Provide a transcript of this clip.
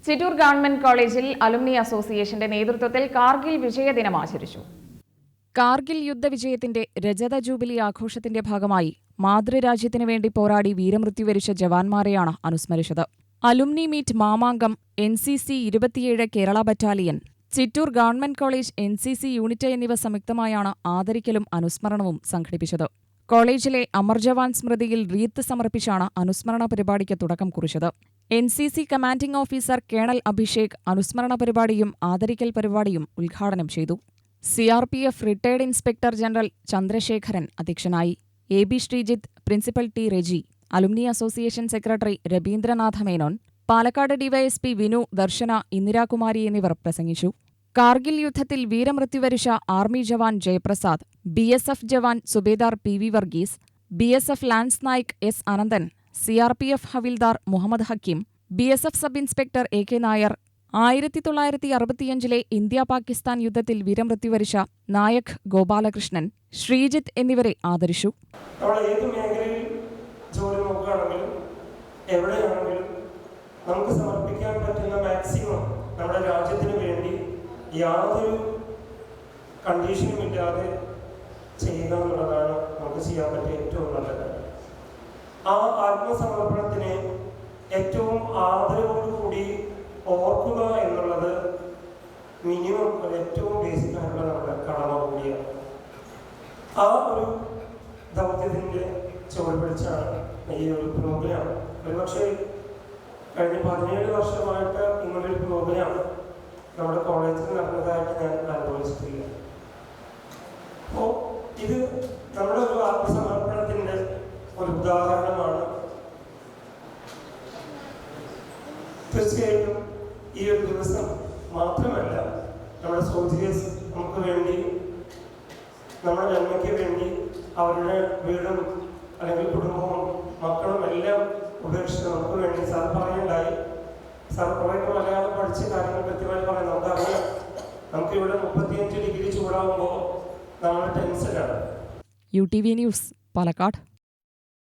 Chittur government കോളേജിൽ alumni അസോസിയേഷന്റെ നേതൃത്വത്തിൽ കാർഗിൽ വിജയദിനം ആചരിച്ചു. കാർഗിൽ യുദ്ധവിജയത്തിന്റെ രജത ജൂബിലി ആഘോഷത്തിന്റെ ഭാഗമായി മാതൃരാജ്യത്തിനു വേണ്ടി പോരാടി വീരമൃത്യു വരിച്ച ജവാന്മാരെയാണ് അനുസ്മരിച്ചത്. Alumni meet Mamankam NCC 27 Kerala battalion, Chittur government college NCC unit എന്നിവ സംയുക്തമായാണ് ആദരിക്കലും അനുസ്മരണവും സംഘടിപ്പിച്ചത്. കോളേജിലെ അമർ ജവാൻ സ്മൃതിയിൽ റീത്ത് സമർപ്പിച്ചാണ് അനുസ്മരണ പരിപാടിക്ക് തുടക്കം കുറിച്ചത്. NCC commanding officer colonel Abhishek അനുസ്മരണ പരിപാടിയും ആദരിക്കൽ പരിപാടിയും ഉദ്ഘാടനം ചെയ്തു. CRPF retired inspector general Chandrasekharan അധ്യക്ഷനായി. AB Sreejith, principal T Reji, alumni association secretary Rabindranath Menon, Palakkad DYSP Vinu, ദർശന, ഇന്ദിരാകുമാരി എന്നിവർ പ്രസംഗിച്ചു. കാർഗിൽ യുദ്ധത്തിൽ വീരമൃത്യുവരിച്ച ആർമി ജവാൻ ജയപ്രസാദ്, BSF ജവാൻ Subedar PV Varghese, BSF lance Naik S Ananthan, CRPF ഹവിൽദാർ Muhammad Hakeem, BSF sub inspector AK Nair, 1965 India Pakistan യുദ്ധത്തിൽ വീരമൃത്യുവരിച്ച നായക് ഗോപാലകൃഷ്ണൻ, ശ്രീജിത്ത് എന്നിവരെ ആദരിച്ചു. നമുക്ക് സമർപ്പിക്കാൻ പറ്റുന്ന മാക്സിമം നമ്മുടെ രാജ്യത്തിന് വേണ്ടി യാതൊരു കണ്ടീഷനും ഇല്ലാതെ ചെയ്യുക എന്നുള്ളതാണ് നമുക്ക് ചെയ്യാൻ പറ്റിയ ഏറ്റവും നല്ലത്. ആ ആത്മസമർപ്പണത്തിനെ ഏറ്റവും ആദരവോടുകൂടി ഓർക്കുക എന്നുള്ളത് മിനിമം ഏറ്റവും ബേസിക് ആയിട്ടുള്ള നമ്മുടെ കടമ കൂടിയാണ്. ആ ഒരു ദൗത്യത്തിൻ്റെ ചുവട് പിടിച്ചാണ് ഈ ഒരു പ്രോഗ്രാം. ഒരുപക്ഷെ കഴിഞ്ഞ 17 വർഷമായിട്ട് ഇങ്ങനൊരു പ്രോഗ്രാം നമ്മുടെ കോളേജിൽ നടന്നതായിട്ട് ഞാൻ അനുഭവിച്ചിട്ടില്ല. അപ്പോൾ ഇത് നമ്മുടെ ഒരു ആത്മസമർപ്പണത്തിൻ്റെ ഒരു ഉദാഹരണമാണ്. തീർച്ചയായിട്ടും ഈ ഒരു ദിവസം മാത്രമല്ല, നമ്മുടെ സോൾജിയേഴ്സ് നമുക്ക് വേണ്ടി, നമ്മുടെ നന്മയ്ക്ക് വേണ്ടി അവരുടെ വീടും അല്ലെങ്കിൽ കുടുംബവും മക്കളും എല്ലാം ഉപേക്ഷിച്ച് നമുക്ക് വേണ്ടി സാർ പറയുണ്ടായി. സാർ കുറേയൊക്കെ മലയാളം പഠിച്ച കാര്യങ്ങൾ കൃത്യമായി പറയാൻ നമുക്കറിയാം. നമുക്കിവിടെ 35 ഡിഗ്രി ചൂടാകുമ്പോൾ നമ്മൾ ടെൻഷനാണ്. UTV news, Palakkad.